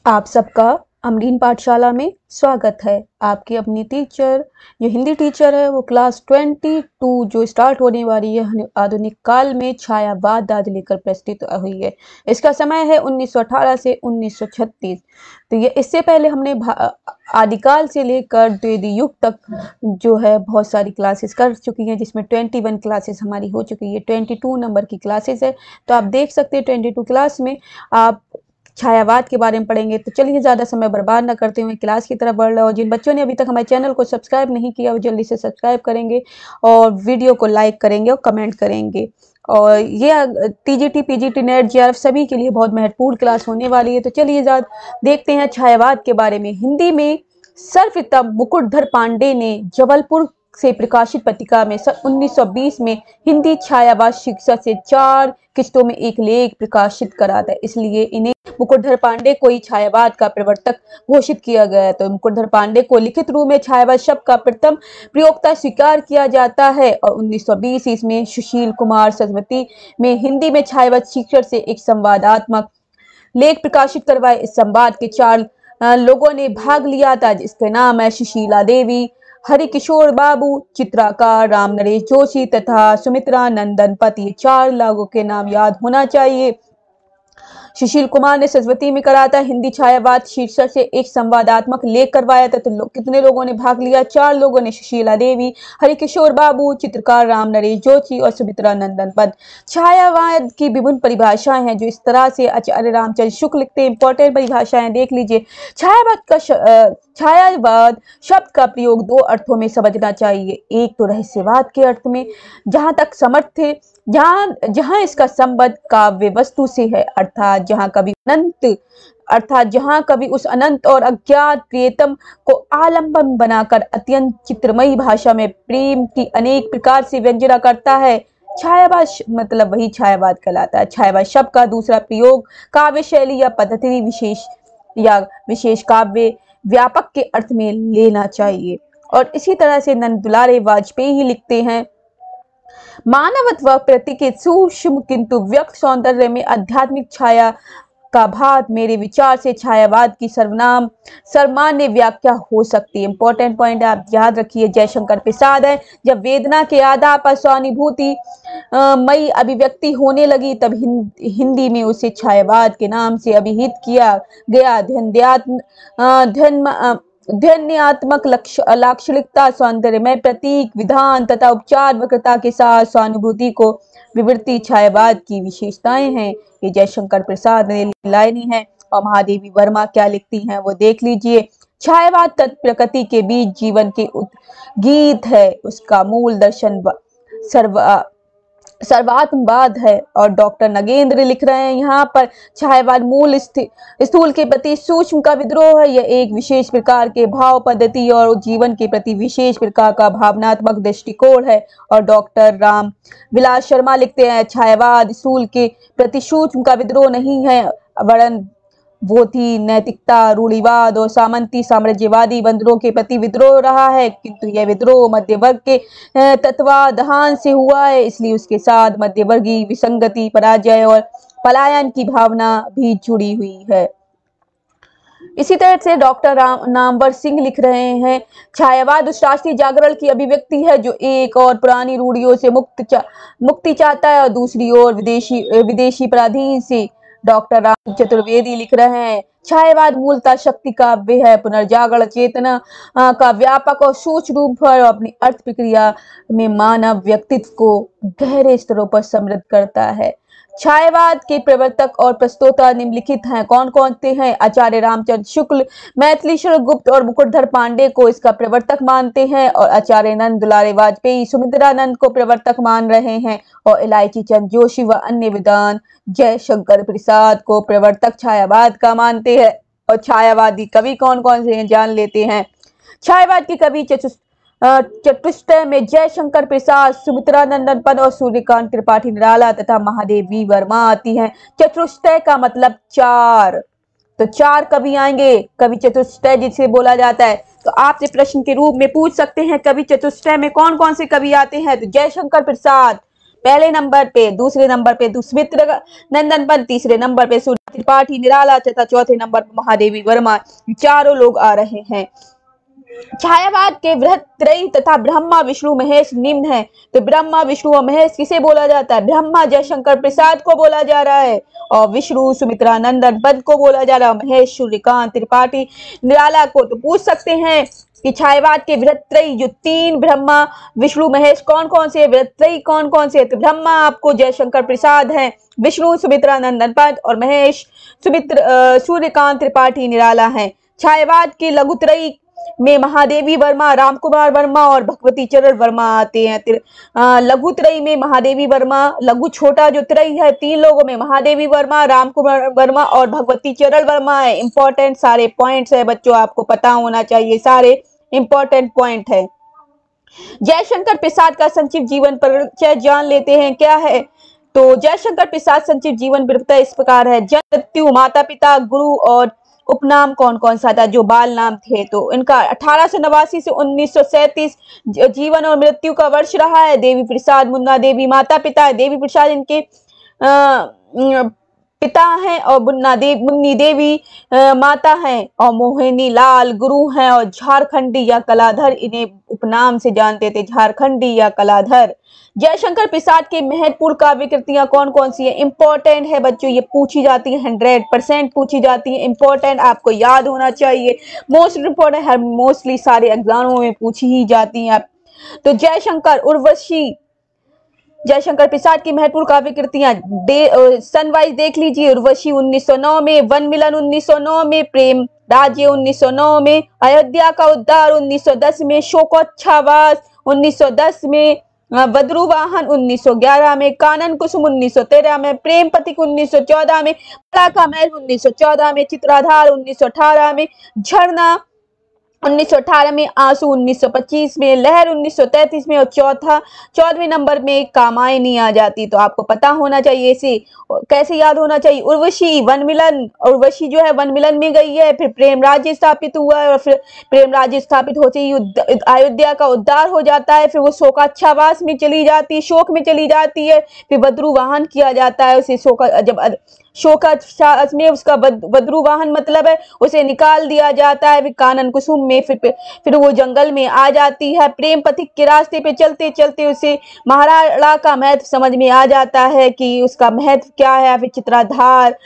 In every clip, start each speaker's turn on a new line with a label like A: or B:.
A: आप सबका अमरीन पाठशाला में स्वागत है। आपकी अपनी टीचर जो हिंदी टीचर है वो क्लास 22 जो स्टार्ट होने वाली है आधुनिक काल में छायावाद आज लेकर प्रस्तुत हुई है। इसका समय है 1918 से 1936। तो ये इससे पहले हमने आदिकाल से लेकर द्वितीय युग तक जो है बहुत सारी क्लासेस कर चुकी हैं, जिसमें 21 क्लासेस हमारी हो चुकी है। 22 नंबर की क्लासेस है। तो आप देख सकते हैं 22 क्लास में आप छायावाद के बारे में पढ़ेंगे। तो चलिए ज़्यादा समय बर्बाद न करते हुए क्लास की तरफ बढ़ रहे हो। जिन बच्चों ने अभी तक हमारे चैनल को सब्सक्राइब नहीं किया वो जल्दी से सब्सक्राइब करेंगे और वीडियो को लाइक करेंगे और कमेंट करेंगे। और ये टीजीटी पीजीटी नेट जेआरएफ सभी के लिए बहुत महत्वपूर्ण क्लास होने वाली है। तो चलिए देखते हैं छायावाद के बारे में। हिंदी में सर्वप्रथम मुकुटधर पांडे ने जबलपुर से प्रकाशित पत्रिका में 1920 में हिंदी छायावाद शीर्षक से 4 किस्तों में एक लेख प्रकाशित करा था। इसलिए इन्हें मुकुटधर पांडे को ही छायावाद का प्रवर्तक घोषित किया गया है। तो मुकुटधर पांडे को लिखित रूप में छायावाद शब्द का प्रथम प्रयोक्ता स्वीकार किया जाता है और 1920 ईस्वी में सुशील कुमार सरस्वती में हिंदी में छायावाद शीर्षक से एक संवादात्मक लेख प्रकाशित करवाए। इस संवाद के 4 लोगों ने भाग लिया था, जिसके नाम है सुशीला देवी, हरिकिशोर बाबू, चित्रकार राम नरेश जोशी तथा सुमित्रा नंदन पत। ये 4 लोगों के नाम याद होना चाहिए। सुशील कुमार ने सरस्वती में करा था हिंदी छायावाद शीर्षक से एक संवादात्मक लेख करवाया था। तो कितने लोगों ने भाग लिया? 4 लोगों ने, सुशीला देवी, हरिकिशोर बाबू, चित्रकार राम नरेश जोशी और सुमित्रा नंदन पत। छायावाद की विभिन्न परिभाषाएं हैं जो इस तरह से आचार्य रामचंद्र शुक्ल लिखते हैं। इंपॉर्टेंट परिभाषाएं देख लीजिए। छायावाद शब्द का प्रयोग 2 अर्थों में समझना चाहिए। एक तो रहस्यवाद के अर्थ में, जहां तक समर्थ है, जहां इसका संबंध काव्य वस्तु से है, अर्थात जहां कभी उस अनंत और अज्ञात प्रियतम को आलंबन बनाकर अत्यंत चित्रमयी भाषा में प्रेम की अनेक प्रकार से व्यंजना करता है। छायावाद मतलब वही छायावाद कहलाता है। छायावाद शब्द का दूसरा प्रयोग काव्य शैली या पद्धति विशेष काव्य व्यापक के अर्थ में लेना चाहिए। और इसी तरह से नंद दुलारे वाजपेयी लिखते हैं, मानवत्व प्रति के सूक्ष्म किंतु व्यक्त सौंदर्य में आध्यात्मिक छाया का भाव मेरे विचार से छायावाद की सर्वमान्य व्याख्या हो सकती है। इंपॉर्टेंट पॉइंट आप याद रखिए। जयशंकर प्रसाद है, जब वेदना के आधार पर सहानुभूति मई अभिव्यक्ति होने लगी तब हिंदी में उसे छायावाद के नाम से अभिहित किया गया। ध्वन्यात्मक लाक्षणिकता, सौंदर्यमय प्रतीक, विधान तथा उपचार वक्रता के साथ सहानुभूति को विवृत्ति छायावाद की विशेषताएं हैं। ये जयशंकर प्रसाद ने लाइनी है। और महादेवी वर्मा क्या लिखती हैं वो देख लीजिए। छायावाद तत्व प्रकृति के बीच जीवन के गीत है, उसका मूल दर्शन सर्वात्मवाद है। और डॉक्टर नगेंद्र लिख रहे हैं यहाँ पर, छायावाद मूल स्थूल के प्रति सूक्ष्म का विद्रोह है। यह एक विशेष प्रकार के भाव पद्धति और जीवन के प्रति विशेष प्रकार का भावनात्मक दृष्टिकोण है। और डॉक्टर राम विलास शर्मा लिखते हैं, छायावाद स्थूल के प्रति सूक्ष्म का विद्रोह नहीं है, वरन वो थी नैतिकता, रूढ़िवाद और सामंती साम्राज्यवादी बंदरों के प्रति विद्रोह रहा है। किंतु यह विद्रोह मध्य वर्ग के तत्वाधान से हुआ है, इसलिए उसके साथ मध्यवर्गीय विसंगति, पराजय और पलायन की भावना भी जुड़ी हुई है। इसी तरह से डॉक्टर नामवर सिंह लिख रहे हैं, छायावाद उस राष्ट्रीय जागरण की अभिव्यक्ति है जो एक और पुरानी रूढ़ियों से मुक्ति चाहता है और दूसरी ओर विदेशी पराधीन से। डॉक्टर राम चतुर्वेदी लिख रहे हैं, छायावाद मूलतः शक्ति काव्य है, पुनर्जागरण चेतना का व्यापक और सूक्ष्म रूप है और अपनी अर्थ प्रक्रिया में मानव व्यक्तित्व को गहरे स्तरों पर समृद्ध करता है। छायावाद के प्रवर्तक और प्रस्तोता निम्नलिखित हैं। कौन कौन से हैं? आचार्य रामचंद्र शुक्ल, मैथिलीशरण गुप्त और मुकुटधर पांडे को इसका प्रवर्तक मानते हैं और आचार्य नंद दुलारे वाजपेयी सुमित्रानंद को प्रवर्तक मान रहे हैं और इलायची चंद जोशी व अन्य विद्वान जयशंकर प्रसाद को प्रवर्तक छायावाद का मानते हैं। और छायावादी कवि कौन कौन से हैं जान लेते हैं। छायावाद की कवि चतुष्टय में जयशंकर प्रसाद, सुमित्रा नंदन पत और सूर्यकांत त्रिपाठी निराला तथा महादेवी वर्मा आती हैं। चतुष्टय का मतलब 4, तो 4 कवि आएंगे, कवि चतुष्टय जिसे बोला जाता है। तो आपसे प्रश्न के रूप में पूछ सकते हैं कवि चतुष्टय में कौन कौन से कवि आते हैं? तो जयशंकर प्रसाद पहले नंबर पे, दूसरे नंबर पे सुमित्रा नंदन पंत, तीसरे नंबर पे सूर्य त्रिपाठी निराला तथा चौथे नंबर पर महादेवी वर्मा। चारों लोग आ रहे हैं। छायावाद के वृहत्रयी तथा ब्रह्मा विष्णु महेश निम्न है। तो ब्रह्मा विष्णु और महेश किसे बोला जाता है? ब्रह्मा जयशंकर प्रसाद को बोला जा रहा है, और विष्णु सुमित्रा नंदन पंत को बोला जा रहा है, महेश सूर्यकांत त्रिपाठी निराला को। तो पूछ सकते हैं कि छायावाद के वृहत्रयी जो 3 ब्रह्मा विष्णु महेश कौन कौन से, वृहत्रयी कौन कौन से? तो ब्रह्मा आपको जयशंकर प्रसाद है, विष्णु सुमित्रा नंदन पंत और महेश सूर्यकांत त्रिपाठी निराला है। छायावाद के लघुत्रयी में महादेवी वर्मा, रामकुमार वर्मा और भगवती चरण वर्मा आते हैं। लघुत्रयी में महादेवी वर्मा, लघु छोटा जो त्रयी है 3 लोगों में महादेवी वर्मा, रामकुमार वर्मा और भगवती चरण वर्मा है। इंपॉर्टेंट सारे पॉइंट्स है बच्चों, आपको पता होना चाहिए, सारे इंपॉर्टेंट पॉइंट है। जयशंकर प्रसाद का संक्षिप्त जीवन परिचय जान लेते हैं, क्या है? तो जयशंकर प्रसाद संक्षिप्त जीवन परिचय इस प्रकार है। जन्म, मृत्यु, माता पिता, गुरु और उपनाम कौन कौन सा था, जो बाल नाम थे? तो इनका 1889 से 1937 जीवन और मृत्यु का वर्ष रहा है। देवी प्रसाद मुन्ना देवी माता पिता है, देवी प्रसाद इनके पिता हैं, और मुन्नी देवी माता हैं, और मोहिनी लाल गुरु हैं, और झारखंडी या कलाधर इन्हें उपनाम से जानते थे, झारखंडी या कलाधर। जयशंकर प्रसाद के महत्वपूर्ण काव्य कृतियां कौन कौन सी है? इंपॉर्टेंट है बच्चों, ये पूछी जाती है, 100% पूछी जाती है, इंपॉर्टेंट, आपको याद होना चाहिए, मोस्ट इंपॉर्टेंट है, मोस्टली सारे एग्जामों में पूछी ही जाती हैं। तो जयशंकर प्रसाद की महत्वपूर्ण काव्य कृतियां सनवाइज देख लीजिए। उर्वशी 1909 में, वन मिलन 1909 में, प्रेम राज्य 1909 में, अयोध्या का उद्धार 1910 में, शोकोच्छ्वास 1910 में, बद्रुवाहन 1911 में, कानन कुसुम 1913 में, प्रेम पथिक 1914 में, कला का महल 1914 में, चित्राधार 1918 में, झरना 1918 में, आंसू 1925 में, लहर 1933 में, और 14वें नंबर में कामायनी आ जाती। तो आपको पता होना चाहिए, इसे कैसे याद होना चाहिए? उर्वशी वन मिलन, उर्वशी जो है वन मिलन में गई है, फिर प्रेम राज्य स्थापित हुआ है, और फिर प्रेम राज्य स्थापित होते ही अयोध्या का उद्धार हो जाता है, फिर वो शोकाच्छ्वास में चली जाती है, शोक में चली जाती है, फिर बद्रुवाहन किया जाता है उसे। जब शोकाच्छ्वास में उसका बद्रुवाहन मतलब है उसे निकाल दिया जाता है, फिर कानन कुसुम में फिर वो जंगल में आ जाती है। प्रेम पथिक के रास्ते पे चलते चलते उसे महाराणा का महत्व समझ में आ जाता है कि उसका महत्व क्या है। फिर चित्राधार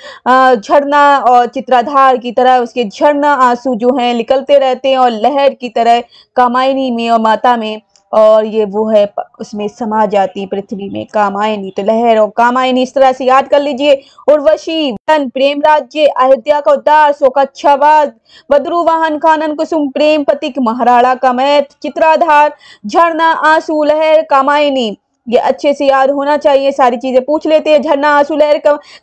A: झरना, और चित्राधार की तरह उसके झरना आंसू जो हैं निकलते रहते हैं, और लहर की तरह कामायनी में और माता में, और ये वो है उसमें समा जाती पृथ्वी में कामायनी। तो लहर और कामायनी इस तरह से याद कर लीजिए। उर्वशी, प्रेम राज्य, अयोध्या का उद्धार, शोकाच्छ्वास, बद्रुवाहन, कानन कुसुम, प्रेम पथिक, महाराणा का महत्व, चित्राधार, झरना, आंसू, लहर, कामायनी, ये अच्छे से याद होना चाहिए। सारी चीजें पूछ लेते हैं, झरना, आंसू, लहर,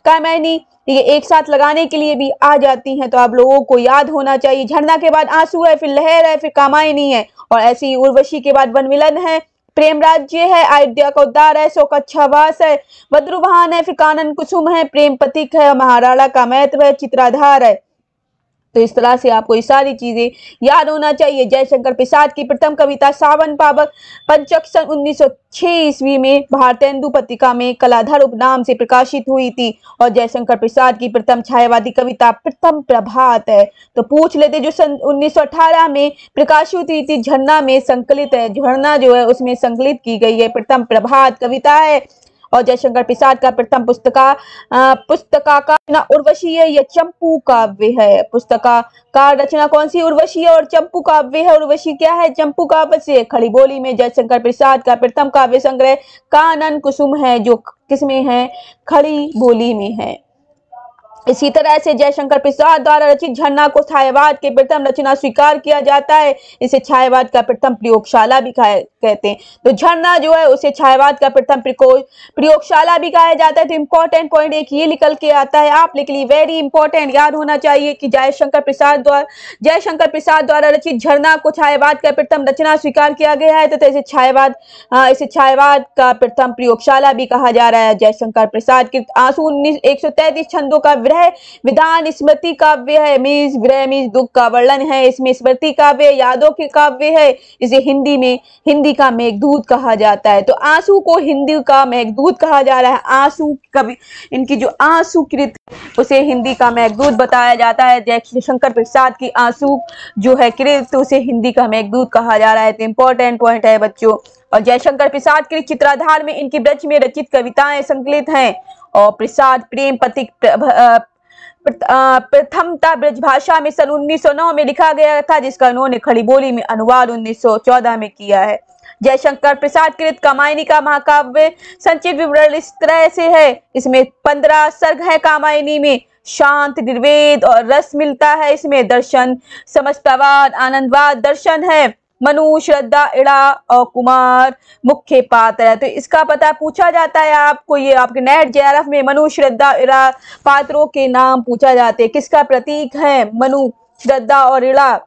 A: कामायनी, ये एक साथ लगाने के लिए भी आ जाती हैं, तो आप लोगों को याद होना चाहिए। झरना के बाद आंसू है, फिर लहर है, फिर कामायनी है, और ऐसी उर्वशी के बाद वन मिलन है, प्रेम राज्य है, अयोध्या का उद्धार है, शोकाच्छ्वास है, बद्रुवाहन है, फिर कानन कुसुम है, प्रेम पथिक है, महाराणा का महत्व है, चित्राधार है। तो इस तरह से आपको ये सारी चीजें याद होना चाहिए। जयशंकर प्रसाद की प्रथम कविता सावन पावक पंचक सन 1906 ईस्वी में भारतेंदु पत्रिका में कलाधर उपनाम से प्रकाशित हुई थी, और जयशंकर प्रसाद की प्रथम छायावादी कविता प्रथम प्रभात है। तो पूछ लेते, जो सन 1918 में प्रकाशित हुई थी, झरना में संकलित है, झरना जो है उसमें संकलित की गई है, प्रथम प्रभात कविता है। और जयशंकर प्रसाद का प्रथम पुस्तका का रचना उर्वशी है, यह चंपू काव्य है। पुस्तका का रचना कौन सी? उर्वशी है, और चंपू काव्य है। उर्वशी क्या है? चंपू काव्य से। खड़ी बोली में जयशंकर प्रसाद का प्रथम काव्य संग्रह कानन कुसुम है, जो किसमें है? खड़ी बोली में है। इसी तरह से जयशंकर प्रसाद द्वारा रचित झरना को छायावाद के प्रथम रचना स्वीकार किया जाता है। इसे छायावाद का प्रथम प्रयोगशाला भी कहते हैं। तो झरना जो है उसे छायावाद का प्रथम प्रयोगशाला भी कहा जाता है। तो इंपॉर्टेंट पॉइंट एक ये निकल के आता है आप लिख ली, वेरी इंपॉर्टेंट, याद होना चाहिए कि जयशंकर प्रसाद द्वारा रचित झरना को छायावाद का प्रथम रचना स्वीकार किया गया है। तो इसे छायावाद का प्रथम प्रयोगशाला भी कहा जा रहा है। जयशंकर प्रसाद के आंसू 133 छंदों का यह विधान स्मृति काव्य है, मीन्स विरह मीन्स दुख का वर्णन है। इसमें स्मृति काव्य यादों के काव्य है। इसे हिंदी का मेघदूत कहा जाता है। तो आंसू को हिंदी का मेघदूत कहा जा रहा है। आंसू कवि इनकी जो आंसू कृत उसे हिंदी का मेघदूत बताया जाता है। जयशंकर प्रसाद की आंसू जो है कृत उसे हिंदी का मेघदूत कहा जा रहा है। तो इंपॉर्टेंट पॉइंट है बच्चों। और जयशंकर प्रसाद के चित्राधार में इनकी ब्रज में रचित कविताएं संकलित हैं। और प्रसाद प्रेम पथिक प्रथमता ब्रजभाषा में सन 1909 में लिखा गया था, जिसका उन्होंने खड़ी बोली में अनुवाद 1914 में किया है। जयशंकर प्रसाद कृत कामायनी का महाकाव्य संचित विवरण इस तरह से है। इसमें 15 सर्ग है। कामायनी में शांत निर्वेद और रस मिलता है। इसमें दर्शन समस्तवाद आनंदवाद दर्शन है। मनु श्रद्धा इड़ा और कुमार मुख्य पात्र है। तो इसका पता पूछा जाता है आपको, ये आपके नेट जेआरएफ में मनु श्रद्धा इड़ा पात्रों के नाम पूछा जाते हैं। किसका प्रतीक है? मनु श्रद्धा और इड़ा।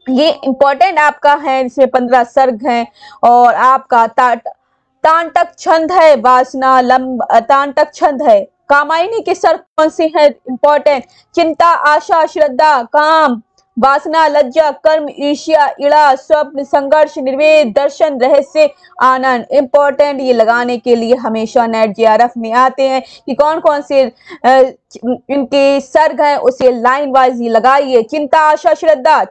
A: ये इंपॉर्टेंट आपका है। इसमें 15 सर्ग हैं। और आपका तांटक छंद है। वासना लंब तांटक छंद है। कामायनी के सर्ग कौन से हैं? इंपॉर्टेंट चिंता आशा श्रद्धा काम वासना लज्जा कर्म ईर्ष्या इड़ा स्वप्न संघर्ष निर्वेद दर्शन रहस्य आनंद। इंपॉर्टेंट ये लगाने के लिए हमेशा नेट जेआरएफ में आते हैं कि कौन कौन से इनके सर्ग हैं, उसे लाइन वाइज ही लगाइए। चिंता आशा श्रद्धा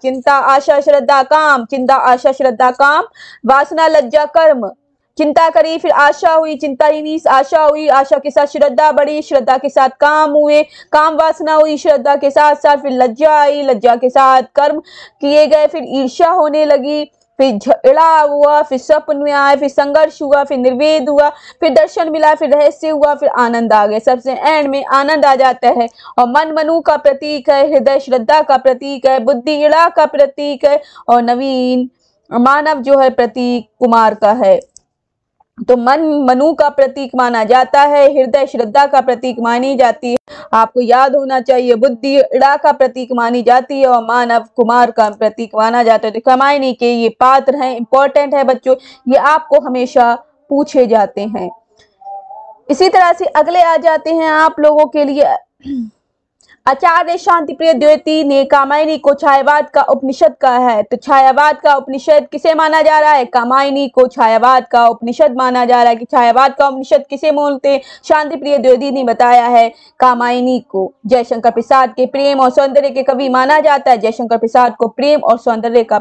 A: काम चिंता आशा श्रद्धा काम वासना लज्जा कर्म। चिंता करी फिर आशा हुई, चिंता ही आशा हुई, आशा के साथ श्रद्धा बढ़ी, श्रद्धा के साथ काम हुए, काम वासना हुई, श्रद्धा के साथ साथ फिर लज्जा आई, लज्जा के साथ कर्म किए गए, फिर ईर्ष्या होने लगी, फिर झगड़ा हुआ, फिर स्वप्न में आए, फिर संघर्ष हुआ, फिर निर्वेद हुआ, फिर दर्शन मिला, फिर रहस्य हुआ, फिर आनंद आ गया। सबसे एंड में आनंद आ जाता है। और मन मनु का प्रतीक है, हृदय श्रद्धा का प्रतीक है, बुद्धि इड़ा का प्रतीक है और नवीन मानव जो है प्रतीक कुमार का है। तो मन मनु का प्रतीक माना जाता है, हृदय श्रद्धा का प्रतीक मानी जाती है। आपको याद होना चाहिए। बुद्धि इड़ा का प्रतीक मानी जाती है और मानव कुमार का प्रतीक माना जाता है। तो कामायनी के ये पात्र हैं, इंपॉर्टेंट है बच्चों, ये आपको हमेशा पूछे जाते हैं। इसी तरह से अगले आ जाते हैं आप लोगों के लिए। आचार्य शांति प्रिय द्विवेदी ने कामायनी को छायावाद का उपनिषद कहा है। तो छायावाद का उपनिषद किसे माना जा रहा है? कामायनी को छायावाद का उपनिषद माना जा रहा है। कि छायावाद का उपनिषद किसे बोलते हैं? शांति प्रिय द्विवेदी ने बताया है कामायनी को। जयशंकर प्रसाद के प्रेम और सौंदर्य के कवि माना जाता है। जयशंकर प्रसाद को प्रेम और सौंदर्य का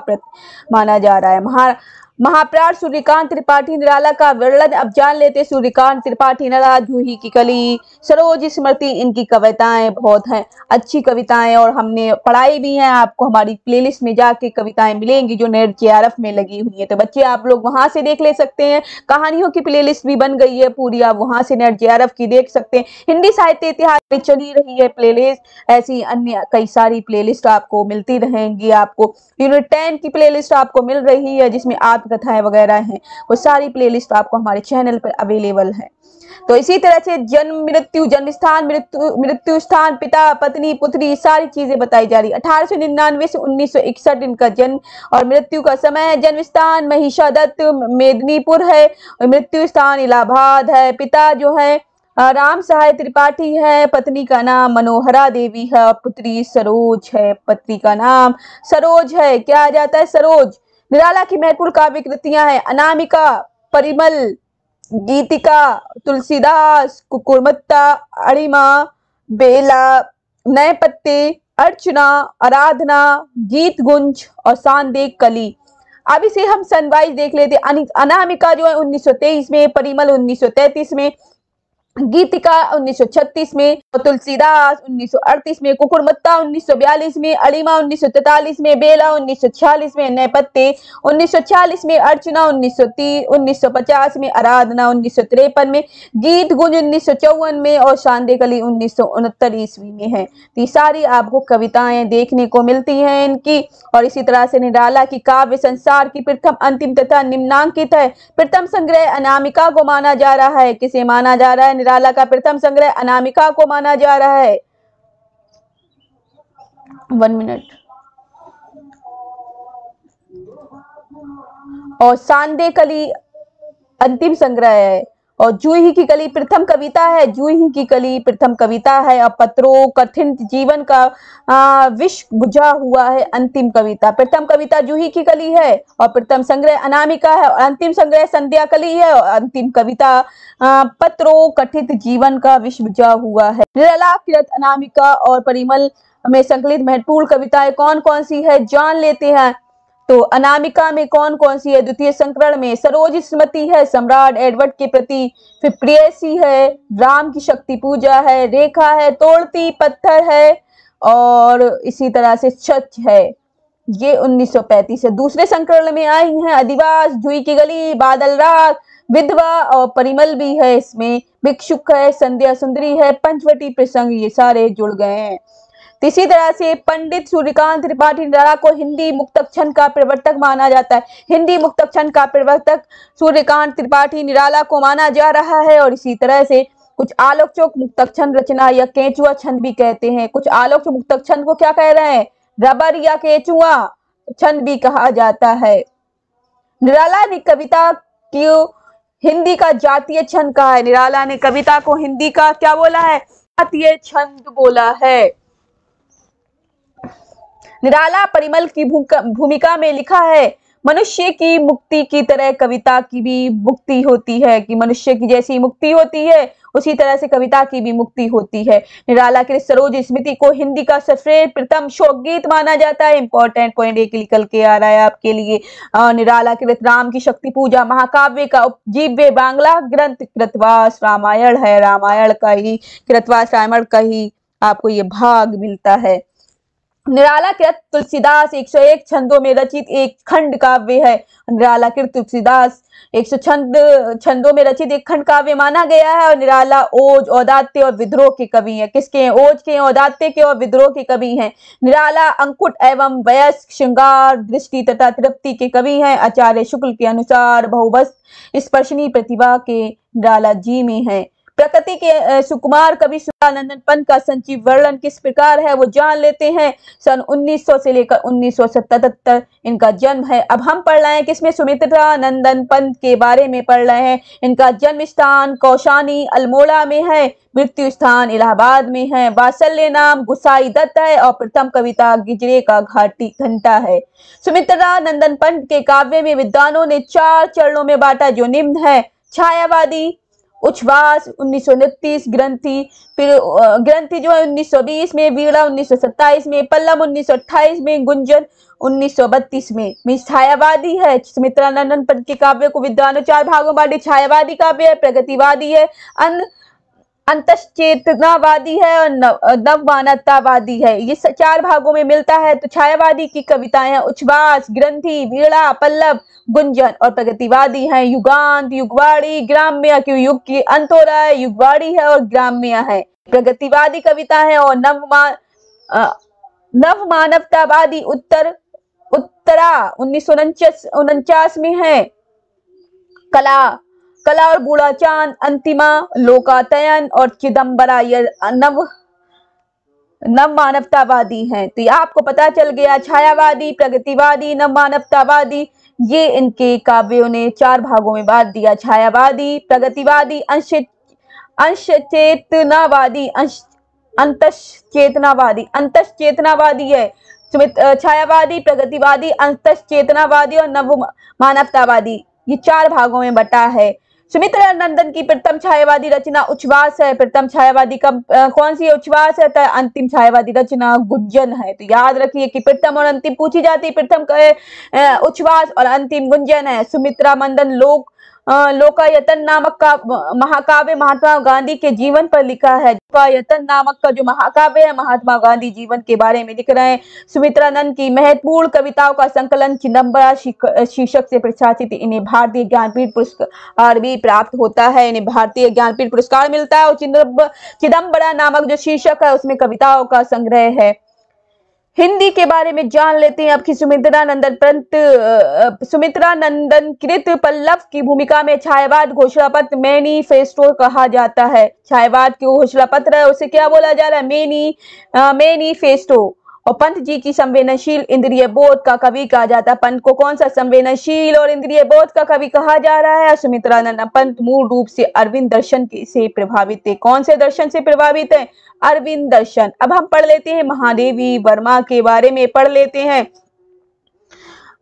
A: माना जा रहा है। महाप्राण सूर्यकांत त्रिपाठी निराला का वर्णन अब जान लेते। सूर्यकांत त्रिपाठी निराला, जूही की कली, सरोज स्मृति, इनकी कविताएं बहुत हैं, अच्छी कविताएं और हमने पढ़ाई भी हैं। आपको हमारी प्लेलिस्ट में जाके कविताएं मिलेंगी जो नेट जेआरएफ में लगी हुई है। तो बच्चे आप लोग वहां से देख ले सकते हैं। कहानियों की प्लेलिस्ट भी बन गई है पूरी, आप वहां से नेट जेआरएफ की देख सकते हैं। हिंदी साहित्य इतिहास में चली रही है प्लेलिस्ट, ऐसी अन्य कई सारी प्लेलिस्ट आपको मिलती रहेंगी। आपको यूनिट 10 की प्लेलिस्ट आपको मिल रही है जिसमें कथाएं वगैरह हैं, वो सारी प्लेलिस्ट आपको हमारे चैनल पर अवेलेबल है। तो इसी तरह से जन्म मृत्यु जन्म स्थान मृत्यु स्थान पिता पत्नी पुत्री सारी चीजें बताई जा रही है। 1899 से 1961 इनका जन्म और मृत्यु का समय है। जन्म स्थान महिषादत्त मेदिनीपुर है और मृत्यु स्थान इलाहाबाद है। पिता जो है राम सहाय त्रिपाठी है, पत्नी का नाम मनोहरा देवी है और पुत्री सरोज है। पत्नी का नाम सरोज है। क्या आ जाता है? सरोज। निराला की महत्वपूर्ण काव्य कृतियां हैं अनामिका, परिमल, गीतिका, तुलसीदास, कुकुरमुत्ता, अणिमा, बेला, नए पत्ते, अर्चना, आराधना, गीत गुंज और सांदेक कली। अब इसे हम सनवाइज देख लेते। अनामिका जो है 1923 में, परिमल 1933 में, गीतिका 1936 में, तुलसीदास 1938 में, कुकुरमुत्ता 1942 में, अणिमा 1943 में, बेला 1946 में, नए पत्ते 1946 में, अर्चना 1950 में, आराधना 1953 में, गीत गुंज 1954 में और सांदेकली 1969 ईस्वी में है। तो ये सारी आपको कविताएं देखने को मिलती हैं इनकी। और इसी तरह से निराला की काव्य संसार की प्रथम अंतिम तथा निम्नांकित है। प्रथम संग्रह अनामिका को माना जा रहा है। किसे माना जा रहा है? निराला का प्रथम संग्रह अनामिका को माना जा रहा है। 1 मिनट। और सांदेकली अंतिम संग्रह है और जूही की कली प्रथम कविता है, जूही की कली प्रथम कविता है। और पत्रों कठिन जीवन का विष बुझा हुआ है अंतिम कविता। प्रथम कविता जूही की कली है और प्रथम संग्रह अनामिका है और अंतिम संग्रह संध्या कली है और अंतिम कविता पत्रों कठिन जीवन का विष बुझा हुआ है। निराला, किरत, अनामिका और परिमल में संकलित महत्वपूर्ण कविताएं कौन कौन सी है, जान लेते हैं। तो अनामिका में कौन कौन सी है? द्वितीय संस्करण में सरोज स्मृति है, सम्राट एडवर्ड के प्रति, फिर प्रेयसी है, राम की शक्ति पूजा है, रेखा है, तोड़ती पत्थर है और इसी तरह से सच है। ये 1935 है। दूसरे संस्करण में आई हैं अधिवास, जूही की गली, बादल रात, विधवा और परिमल भी है इसमें, भिक्षुक है, संध्या सुंदरी है, पंचवटी प्रसंग, ये सारे जुड़ गए हैं। इसी तरह से पंडित सूर्यकांत त्रिपाठी निराला को हिंदी मुक्तक का प्रवर्तक माना जाता है। हिंदी मुक्तक का प्रवर्तक सूर्यकांत त्रिपाठी निराला को माना जा रहा है। और इसी तरह से कुछ आलोचक मुक्तक रचना या केंचुआ छंद भी कहते हैं। कुछ आलोचक मुक्तक छंद को क्या कह रहे हैं? रबर या केंचुआ छंद भी कहा जाता है। निराला ने कविता को हिंदी का जातीय छंद कहा है। निराला ने कविता को हिंदी का क्या बोला है? जातीय छंद बोला है। निराला परिमल की भूमिका में लिखा है, मनुष्य की मुक्ति की तरह कविता की भी मुक्ति होती है, कि मनुष्य की जैसी मुक्ति होती है उसी तरह से कविता की भी मुक्ति होती है। निराला के सरोज स्मृति को हिंदी का सबसे प्रथम शोक गीत माना जाता है। इंपॉर्टेंट पॉइंट एक निकल के आ रहा है आपके लिए। निराला के राम की शक्ति पूजा महाकाव्य का उपजीव्य बांग्ला ग्रंथ कृतवास रामायण है। रामायण का ही, कृतवास रामायण का ही आपको ये भाग मिलता है। निराला कृत तुलसीदास 101 छंदों में रचित एक खंड काव्य है। निराला कृत तुलसीदास 100 छंदों में रचित एक खंड काव्य माना गया है। और निराला ओज, औदात्य और विद्रोह के कवि हैं। किसके हैं? ओज के, औदात्य के और विद्रोह के कवि हैं। निराला अंकुट एवं वयस्क, श्रृंगार, दृष्टि तथा तृप्ति के कवि हैं। आचार्य शुक्ल के अनुसार बहुवस्त स्पर्शनीय प्रतिभा के निराला जी में है। प्रकृति के सुकुमार कवि सुधानंदन पंत का संक्षिप्त वर्णन किस प्रकार है वो जान लेते हैं। सन 1900 से लेकर 1977 इनका जन्म है। अब हम पढ़ रहे हैं किसमें? सुमित्रा नंदन पंत के बारे में पढ़ रहे हैं। इनका जन्म स्थान कौशानी अल्मोड़ा में है, मृत्यु स्थान इलाहाबाद में है। वात्सल्य नाम गुसाई दत्त है और प्रथम कविता गिजरे का घाटी घंटा है। सुमित्रा नंदन पंत के काव्य में विद्वानों ने 4 चरणों में बांटा जो निम्न है। छायावादी, उच्छ्वास 1929, ग्रंथि, फिर ग्रंथि जो है 1920 में, वीणा 1927 में, पल्लव 1928 में, गुंजन 1932 में। छायावादी है। सुमित्रा नंदन पंत के काव्य को विद्वानों 4 भागों बांटे। छायावादी काव्य है, प्रगतिवादी है, अंतश्चेतनावादी है और नवमानवतावादी है। ये 4 भागों में मिलता है। तो छायावादी की कविताएं हैं उच्छ्वास, ग्रंथि, वीणा, पल्लव, गुंजन। और प्रगतिवादी है युगांत, युगवाड़ी, ग्राम्य, क्यों युग की अंत हो रहा है, युगवाड़ी है और ग्राम्य है। प्रगतिवादी कविता है। और नवमानवतावादी उत्तरा 1949 में है। कला और बूढ़ा चांद, अंतिमा, लोकायतन और चिदंबरा ये नव मानवतावादी हैं। तो ये आपको पता चल गया, छायावादी, प्रगतिवादी, नव मानवतावादी, ये इनके काव्यों ने 4 भागों में बांट दिया। छायावादी, प्रगतिवादी, अंशचेतनावादी, अंतश्चेतनावादी है। छायावादी, प्रगतिवादी, अंतश्चेतनावादी और नव मानवतावादी, ये 4 भागों में बटा है। सुमित्रा नंदन की प्रथम छायावादी रचना उच्छ्वास है। प्रथम छायावादी कौन सी है? उच्छ्वास है। तो अंतिम छायावादी रचना गुंजन है। तो याद रखिए कि प्रथम और अंतिम पूछी जाती है। प्रथम उच्छ्वास और अंतिम गुंजन है। सुमित्रा नंदन लोकायतन नामक का महाकाव्य महात्मा गांधी के जीवन पर लिखा है। लोकायतन नामक का जो महाकाव्य है महात्मा गांधी जीवन के बारे में लिख रहे हैं। सुमित्रा नंदन की महत्वपूर्ण कविताओं का संकलन चिदंबरा शीर्षक से प्रकाशित। इन्हें भारतीय ज्ञानपीठ पुरस्कार भी प्राप्त होता है। इन्हें भारतीय ज्ञानपीठ पुरस्कार मिलता है। और चिदंबरा नामक जो शीर्षक है उसमें कविताओं का संग्रह है। हिंदी के बारे में जान लेते हैं अब कि सुमित्रा नंदन कृत पल्लव की भूमिका में छायावाद घोषणा पत्र मैनिफेस्टो कहा जाता है। छायावाद की घोषणा पत्र है उसे क्या बोला जा रहा है? मैनिफेस्टो। और पंत जी की संवेदनशील इंद्रिय बोध का कवि कहा जाता है। पंत को कौन सा संवेदनशील और इंद्रिय बोध का कवि कहा जा रहा है? सुमित्रानंद पंत मूल रूप से अरविंद दर्शन से प्रभावित थे। कौन से दर्शन से प्रभावित है? अरविंद दर्शन। अब हम पढ़ लेते हैं महादेवी वर्मा के बारे में, पढ़ लेते हैं।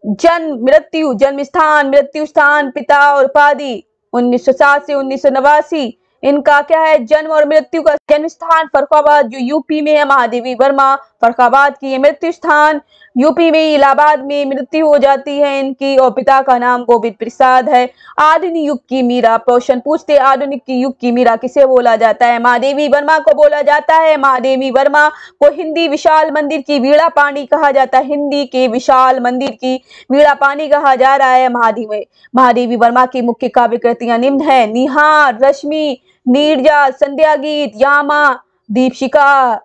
A: जन्म, मृत्यु, जन्म स्थान, मृत्यु स्थान, पिता और उपाधि 1907 से 1989। इनका क्या है? जन्म और मृत्यु का जन्म स्थान फर्रुखाबाद जो यूपी में है, महादेवी वर्मा फर्रुखाबाद की है। मृत्यु स्थान यूपी में इलाहाबाद में मृत्यु हो जाती है इनकी, और पिता का नाम गोविंद प्रसाद है। आधुनिक युग की मीरा, क्वेश्चन पूछते आधुनिक युग की मीरा किसे बोला जाता है? महादेवी वर्मा को बोला जाता है। महादेवी वर्मा को हिंदी विशाल मंदिर की वीणा पानी कहा जाता है। हिंदी के विशाल मंदिर की वीणा पानी कहा जा रहा है महादेवी वर्मा की मुख्य काव्य कृतियां निम्न है: निहार, रश्मि, नीरजा, संध्या गीत, यामा, दीपशिखा,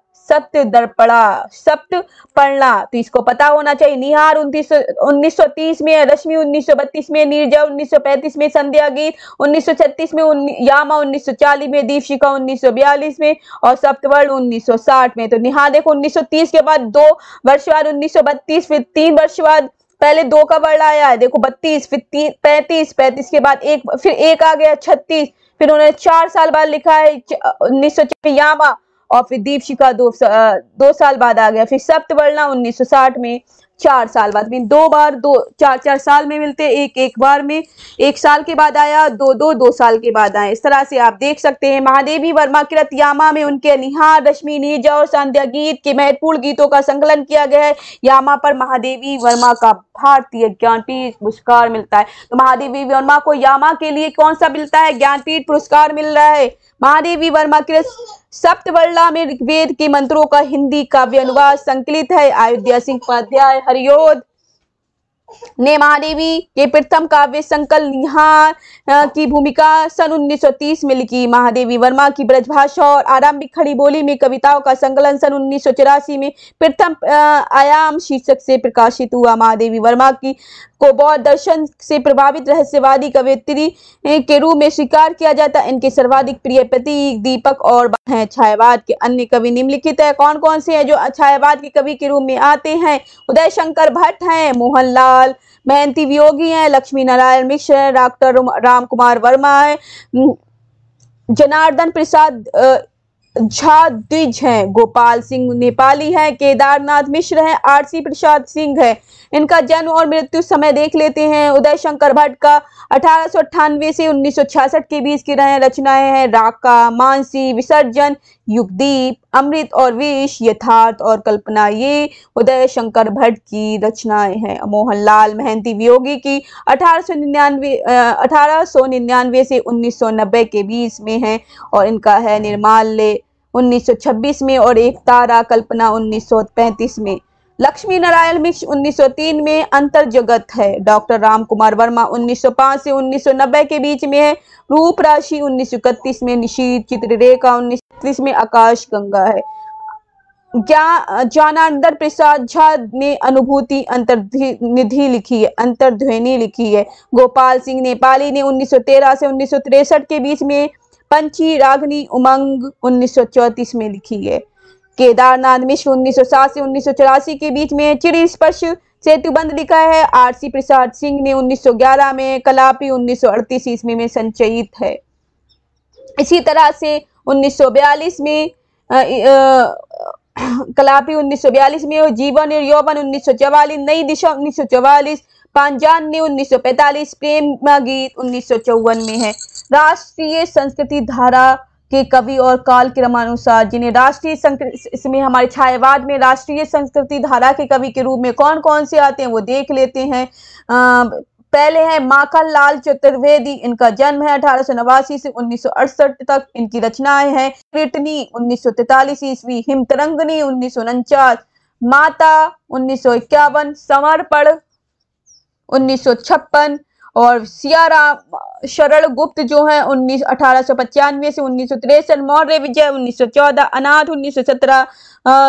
A: सप्तपर्णा। तो इसको पता होना चाहिए। निहार 1930 में है, रश्मि 1932 में, नीरजा 1935 में, संध्या गीत 1936 में, यामा 1940 में, दीपशिखा 1942 में और सप्तवर्ण 1960 में। तो निहार देखो 1930 के बाद 2 वर्ष बाद 1932, फिर 3 वर्ष बाद पहले 2 का वर्ण आया है, देखो 32, फिर 35 के बाद फिर 1 आ गया 36, फिर उन्होंने 4 साल बाद लिखा है 1906 यामा, और फिर दीपशिखा 2 साल बाद आ गया, फिर सप्तवर्णा 1960 में 4 साल बाद में। 2 बार 4 साल में मिलते, एक बार में 1 साल के बाद आया, 2 साल के बाद आए। इस तरह से आप देख सकते हैं। महादेवी वर्मा कृत यामा में उनके निहार, रश्मि, नीरजा और संध्या गीत के महत्वपूर्ण गीतों का संकलन किया गया है। यामा पर महादेवी वर्मा का भारतीय ज्ञानपीठ पुरस्कार मिलता है। तो महादेवी वर्मा को यामा के लिए कौन सा मिलता है? ज्ञानपीठ पुरस्कार मिल रहा है। महादेवी वर्मा कृत सप्तवर्णा में ऋग्वेद के मंत्रों का हिंदी काव्य अनुवाद संकलित है। अयोध्या सिंह उपाध्याय हरिओद ने महादेवी के प्रथम काव्य संकलन निहार की भूमिका सन 1930 में लिखी। महादेवी वर्मा की ब्रजभाषा और आरंभिक खड़ी बोली में कविताओं का संकलन सन 1984 में प्रथम आयाम शीर्षक से प्रकाशित हुआ। महादेवी वर्मा को बौद्ध दर्शन से प्रभावित रहस्यवादी कवयित्री के रूप में स्वीकार किया जाता है। इनके सर्वाधिक प्रिय प्रतीक दीपक और हैं। छायावाद के अन्य कवि निम्नलिखित है। कौन कौन से हैं जो छायावाद के कवि के रूप में आते हैं? उदय शंकर भट्ट हैं, मोहनलाल महंती वियोगी हैं, लक्ष्मी नारायण मिश्र है, डॉक्टर राम कुमार वर्मा है, जनार्दन प्रसाद झा द्विज हैं, गोपाल सिंह नेपाली है, केदारनाथ मिश्र है, आरसी प्रसाद सिंह है। इनका जन्म और मृत्यु समय देख लेते हैं। उदय शंकर भट्ट का 1898 से 1966 के बीच की रचनाएं हैं: राका, मानसी, विसर्जन, युगदीप, अमृत और विष, यथार्थ और कल्पना। ये उदय शंकर भट्ट की रचनाएं हैं। मोहनलाल महंती वियोगी की 1899 से 1990 के बीच में है और इनका है निर्माल्य 1926 में और एक तारा कल्पना 1935 में। लक्ष्मी नारायण मिश्र 1903 में अंतर जगत है। डॉक्टर राम कुमार वर्मा 1905 से 1990 के बीच में है। रूप राशि 1931 में, निशीथ, चित्ररेखा 1930 में, आकाश गंगा है। ज्ञानानंद प्रसाद झा ने अनुभूति अंतर्निधि लिखी है, अंतर्ध्वनि लिखी है। गोपाल सिंह नेपाली ने 1913 से 1963 के बीच में पंची रागनी उमंग 1934 में लिखी है। केदारनाथ मिश्र 1907 से 1984 के बीच में चिर स्पर्श सेतुबंध लिखा है। आरसी प्रसाद सिंह ने 1911 में, कलापी 1938 ईस्वी में संचयित है। इसी तरह से 1942 में कलापी 1942 में, जीवन और यौवन 1944, नई दिशा 1944, पांजान ने 1945, प्रेम गीत 1954 में है। राष्ट्रीय संस्कृति धारा के कवि और काल क्रमानुसार जिन्हें राष्ट्रीय संस्कृति, इसमें हमारे छायावाद में राष्ट्रीय संस्कृति धारा के कवि के रूप में कौन कौन से आते हैं वो देख लेते हैं। पहले है माखन लाल चतुर्वेदी। इनका जन्म है 1889 से 1968 तक। इनकी रचनाएं हैं: कृतनी 1943 ईस्वी, हिमतरंगिनी 1949, माता 1951, समर्पण 1956 और सियाराम शरण गुप्त जो है 1895 से 1963, मौर्य विजय 1914, अनाथ 1917,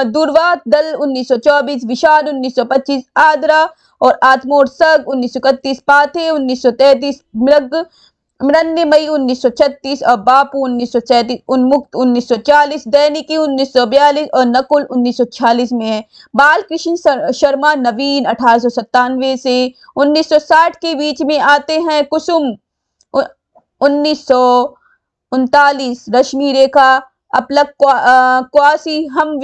A: दुर्वा दल 1924, विषाद 1925, आद्रा और आत्मोत्सर्ग 1931, पाथे 1933, मृग मई 1936 और बापू 1937, उन्मुक्त 1940, दैनिकी 1942 और नकुल 1946 में है। बाल कृष्ण शर्मा नवीन 1897 से 1960 के बीच में आते हैं। कुसुम 1939, रश्मि रेखा अपलक क्वासी हम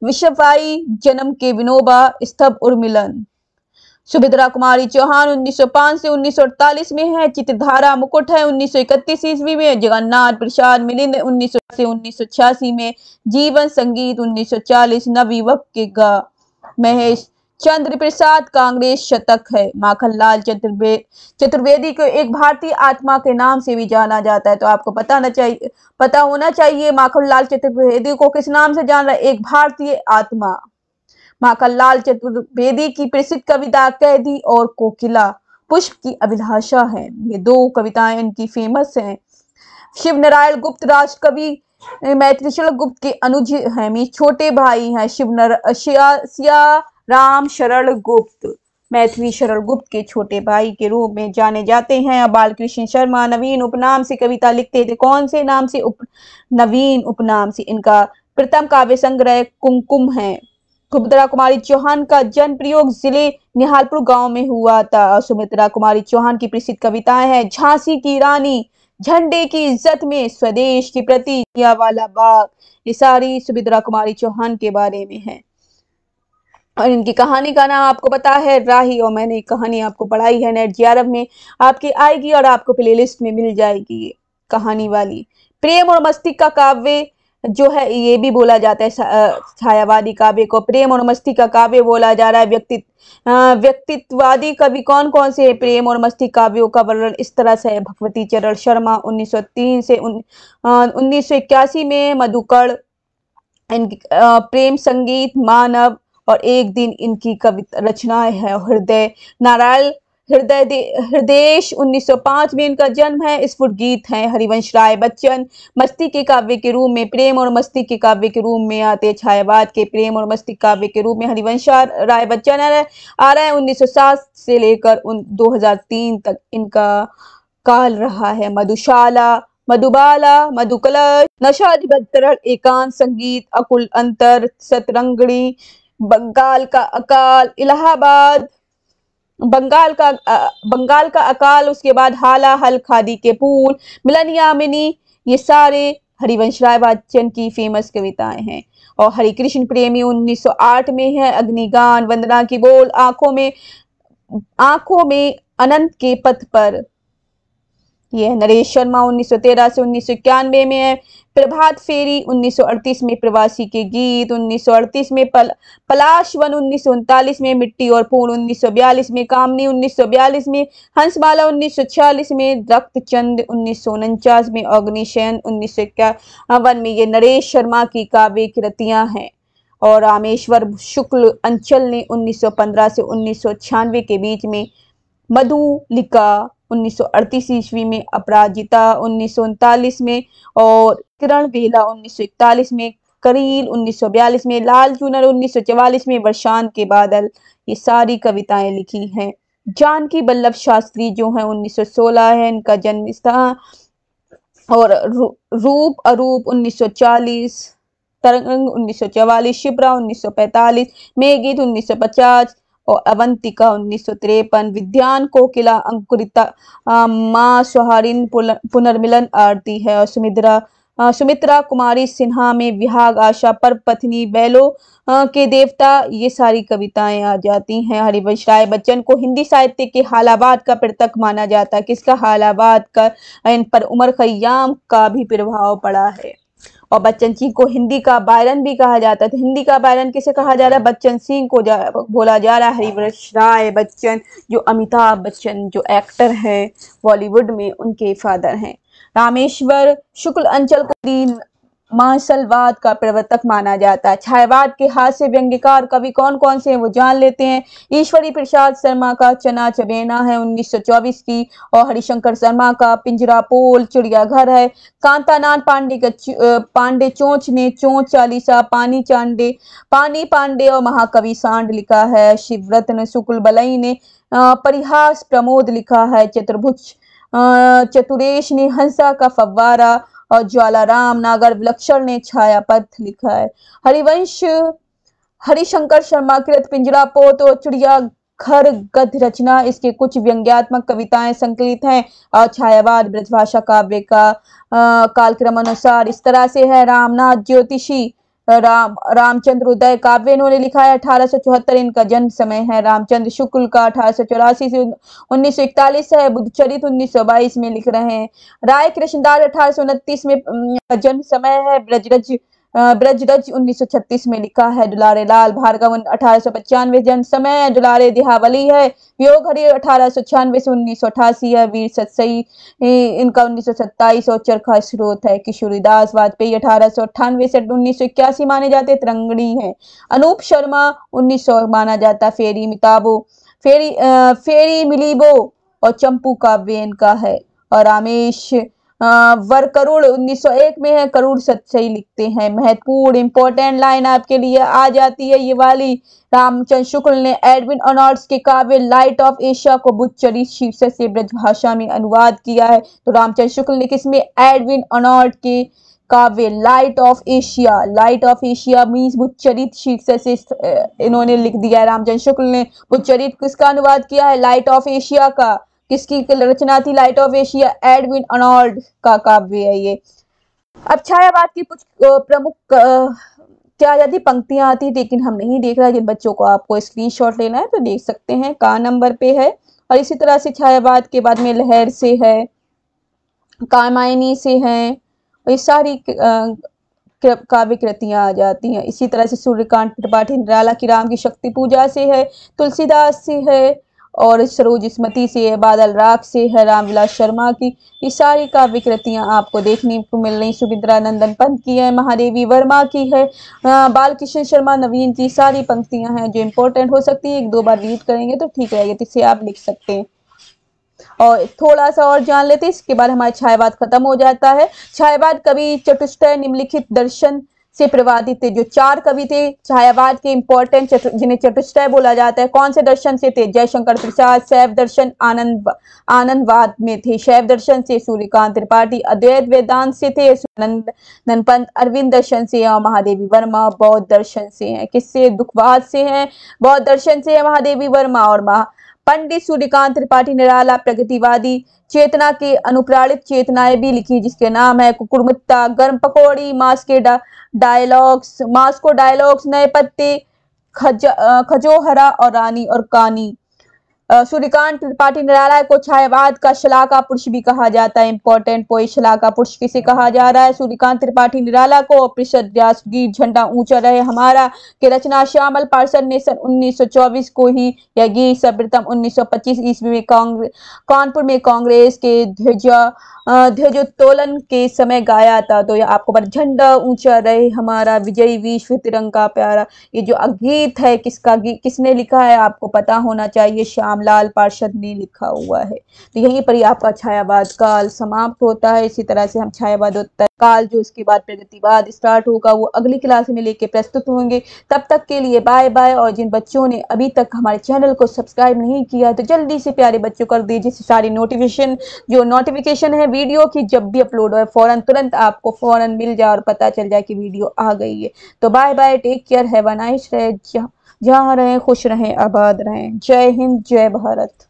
A: विषवाई जन्म के विनोबा स्तभ उर्मिलन। सुभद्रा कुमारी चौहान 1905 से 1948 में है। चित्रधारा मुकुट है 1931 ईस्वी में। जगन्नाथ प्रसाद मिलिंद 1900 से 1986 में। जीवन संगीत 1940। नवयुवक के गा महेश चंद्र प्रसाद कांग्रेस शतक है। माखनलाल चतुर्वेदी को एक भारतीय आत्मा के नाम से भी जाना जाता है, तो आपको पता होना चाहिए माखनलाल चतुर्वेदी को किस नाम से जाना है, एक भारतीय आत्मा। माखनलाल चतुर्वेदी की प्रसिद्ध कविता कैदी और कोकिला पुष्प की अभिलाषा है। ये दो कविताएं इनकी फेमस हैं। शिव नारायण गुप्त राजकवि मैथिलीशरण गुप्त के अनुज हैं, छोटे भाई हैं। सिया राम शरण गुप्त मैथिली शरण गुप्त के छोटे भाई के रूप में जाने जाते हैं। बालकृष्ण शर्मा नवीन उपनाम से कविता लिखते थे। कौन से नाम से? नवीन उपनाम से। इनका प्रथम काव्य संग्रह कुमकुम है। सुभद्रा कुमारी चौहान का जन्म प्रयोग जिले निहालपुर गांव में हुआ था। सुमित्रा कुमारी चौहान की प्रसिद्ध कविताएं हैं झांसी की रानी, झंडे की इज्जत में, स्वदेश के प्रति, वाला बाग। ये सारी सुभद्रा कुमारी चौहान के बारे में है। और इनकी कहानी का नाम आपको पता है राही, और मैंने कहानी आपको पढ़ाई है नेट जीआरएफ में आपकी आएगी और आपको प्लेलिस्ट में मिल जाएगी ये कहानी वाली। प्रेम और मस्ती का काव्य जो है ये भी बोला जाता है, छायावादी काव्य को प्रेम और मस्ती का काव्य बोला जा रहा है। व्यक्तित्ववादी कवि कौन कौन से? प्रेम और मस्ती काव्यों का वर्णन इस तरह से है। भगवती चरण शर्मा 1903 से 1981 में। मधुकर इनकी प्रेम संगीत मानव और एक दिन इनकी कविता रचनाएं है। हृदय नारायण हृदयेश 1905 में इनका जन्म है। स्फुट गीत हैं। हरिवंश राय बच्चन मस्ती के काव्य के रूप में, प्रेम और मस्ती के काव्य के रूप में आते। छायावाद के प्रेम और मस्ती काव्य के रूप में हरिवंश राय बच्चन आ रहा है। 1907 से लेकर 2003 तक इनका काल रहा है। मधुशाला, मधुबाला, मधुकलश, नशाधिबद्धरण, एकांत संगीत, अकुल अंतर, सतरंगणी, बंगाल का अकाल, इलाहाबाद, बंगाल का अकाल, उसके बाद हाला हल, खादी के फूल, मिलन यामिनी, ये सारे हरिवंश राय बच्चन की फेमस कविताएं हैं। और हरिकृष्ण प्रेमी 1908 में है। अग्निगान, वंदना की बोल, आंखों में अनंत के पथ पर, यह नरेश शर्मा 1913 से 1991 में है। प्रभात फेरी 1938 में। प्रवासी के गीत 1938 में। पलाशवन 1939 में। मिट्टी और फूल 1942 में। कामनी 1942 में। हंसमाला 1946 में। रक्तचंद 1949 में। अग्निशयन 1951 में। ये नरेश शर्मा की काव्य कृतियां हैं। और रामेश्वर शुक्ल अंचल ने 1915 से 1996 के बीच में। मधुलिका 1938 ईस्वी में। अपराजिता 1939 में। और किरण बेला 1941 में। करील 1942 में। लाल चुनर 1944 में। वर्षांत के बादल, ये सारी कविताएं लिखी हैं। जानकी वल्लभ शास्त्री जो है 1916 है इनका जन्म स्थान। और रूप अरूप 1940, तरंग 1944, शिप्रा 1945, मेघगीत 1950 और अवंतिका 1953। विद्यान कोकिला, अंकुरिता, माँ सुहारिन, पुनर्मिलन आरती है। और सुमित्रा कुमारी सिन्हा में विहाग, आशा, पर पत्नी, बैलों के देवता, ये सारी कविताएं आ जाती हैं। हरिवंश राय बच्चन को हिंदी साहित्य के हालाबाद का प्रतक माना जाता है। किसका? हालाबाद का। इन पर उमर खय्याम का भी प्रभाव पड़ा है। और बच्चन सिंह को हिंदी का बायरन भी कहा जाता है। तो हिंदी का बायरन किसे कहा जा रहा है? बच्चन सिंह को बोला जा रहा है। हरिवंश राय बच्चन जो अमिताभ बच्चन जो एक्टर है बॉलीवुड में, उनके फादर हैं। रामेश्वर शुक्ल अंचल को मार्शलवाद का प्रवर्तक माना जाता है। छायावाद के हास्य व्यंग्यकार कवि कौन कौन से हैं वो जान लेते हैं। ईश्वरी प्रसाद शर्मा का चना चबेना है 1924 की। और हरिशंकर शर्मा का पिंजरापोल चिड़ियाघर है। कांतानाथ पांडे चोंच ने चोंच चालीसा, पानी पांडे और महाकवि सांड लिखा है। शिवरत्न शुक्ल बलई ने परिहास प्रमोद लिखा है। चतुर्भुज चतुरेश ने हंसा का फव्वारा और ज्वालाराम नागर विलक्षण ने छाया पथ लिखा है। हरिवंश हरिशंकर शर्मा कृत पिंजरा पोत और चिड़िया घर गद्य रचना, इसके कुछ व्यंग्यात्मक कविताएं संकलित हैं। और छायावाद ब्रजभाषा काव्य का कालक्रम अनुसार इस तरह से है। रामनाथ ज्योतिषी रामचंद्र उदय काव्य इन्होंने लिखा है 1874, इनका जन्म समय है। रामचंद्र शुक्ल का 1884 से 1941 है। बुद्धचरित 1922 में लिख रहे हैं। राय कृष्णदास 1829 में जन्म समय है। ब्रजरज 1936 में लिखा है। दुलारे लाल भार्गव 1895 जन्म समय है। दुलारे देहावली है। योग हरि 1896 से 1988 है। वीर सतसई इनका 1927 और चरखा स्रोत है। किशोरीदास वाजपेयी 1898 से 1981 माने जाते तिरंगणी है। अनूप शर्मा 1900 माना जाता। फेरी मिताबो फेरी मिलीबो और चंपू काव्य इनका है। और रामेश वर करुड़ 1901 में है। करुड़ सतसई लिखते हैं। महत्वपूर्ण इंपॉर्टेंट लाइन आपके लिए आ जाती है ये वाली। रामचंद्र शुक्ल ने एडविन अर्नॉल्ड्स के काव्य लाइट ऑफ एशिया को बुद्धचरित शीर्षक से ब्रजभाषा में अनुवाद किया है। तो रामचंद्र शुक्ल ने किसमें? एडविन अर्नॉल्ड के काव्य light of Asia means Buddhacharita शीर्षक से इन्होंने लिख दिया है। रामचंद्र शुक्ल ने बुद्धचरित किसका अनुवाद किया है? लाइट ऑफ एशिया का। किसकी रचना थी light of Asia? Edwin Arnold का काव्य है ये। अब छायावाद की कुछ प्रमुख क्या आती पंक्तियां आती, लेकिन हम नहीं देख रहे। जिन बच्चों को आपको स्क्रीनशॉट लेना है तो देख सकते हैं, का नंबर पे है। और इसी तरह से छायावाद के बाद में लहर से है, कामायनी से है, ये सारी काव्य कृतियां आ जाती हैं। इसी तरह से सूर्यकांत त्रिपाठी निराला की राम की शक्ति पूजा से है, तुलसीदास से है, और सरोज स्मृति से है, बादल राग से है, रामविलास शर्मा की। ये सारी काव्य कृतियां आपको देखने को मिल रही। सुमित्रा नंदन पंत की है, महादेवी वर्मा की है, बालकृष्ण शर्मा नवीन की सारी पंक्तियां हैं जो इंपॉर्टेंट हो सकती है। एक दो बार रीड करेंगे तो ठीक रहेगा, जिससे आप लिख सकते हैं। और थोड़ा सा और जान लेते हैं, इसके बाद हमारा छायावाद खत्म हो जाता है। छायावाद कवि चतुष्टय निम्नलिखित दर्शन से प्रभावित थे। जो चार कवि थे छायावाद के इंपॉर्टेंट, जिन्हें चतुष्टय बोला जाता है, कौन से दर्शन से थे? जयशंकर प्रसाद शैव दर्शन आनंदवाद में थे। शैव दर्शन से सूर्यकांत त्रिपाठी, अद्वैत वेदांत से थे नंदन पंत, अरविंद दर्शन से, और महादेवी वर्मा बौद्ध दर्शन से हैं। किससे? दुखवाद से हैं, बौद्ध दर्शन से है महादेवी वर्मा। और पंडित सूर्यकांत त्रिपाठी निराला प्रगतिवादी चेतना के अनुप्राणित चेतनाएं भी लिखी, जिसके नाम है कुकुरमुत्ता, गर्म पकौड़ी, मास्को डायलॉग्स, नए पत्ते, खजोहरा और रानी और कहानी। सूर्यकांत त्रिपाठी निराला को छायावाद का शलाका पुरुष भी कहा जाता है। इंपॉर्टेंट पोइट शलाका पुरुष किसे कहा जा रहा है? सूर्यकांत त्रिपाठी निराला को। प्रतिशत राष्ट्रगीत झंडा ऊंचा रहे हमारा के रचना श्यामल पार्षद ने सन 1924 को ही यह गीत सर्वप्रथम 1925 ईस्वी में कानपुर में कांग्रेस के ध्वजोत्तोलन के समय गाया था। तो यह आपको पर झंडा ऊंचा रहे हमारा, विजयी विश्व तिरंगा प्यारा, ये जो गीत है किसने लिखा है आपको पता होना चाहिए। श्यामलाल पार्षद ने लिखा हुआ है। तो यहीं पर ही आपका छायावाद काल समाप्त होता है। इसी तरह से हम छायावाद उत्तर काल जो उसके बाद प्रगतिवाद स्टार्ट होगा वो अगली क्लास में लेके प्रस्तुत होंगे। तब तक के लिए बाय बाय। और जिन बच्चों ने अभी तक हमारे चैनल को सब्सक्राइब नहीं किया तो जल्दी से प्यारे बच्चों कर दीजिए, सारी नोटिफिकेशन है वीडियो की जब भी अपलोड हो फौरन तुरंत आपको फौरन मिल जाए और पता चल जाए कि वीडियो आ गई है। तो bye bye, take care, have a nice day. जहाँ रहें खुश रहें, आबाद रहें। जय हिंद, जय भारत।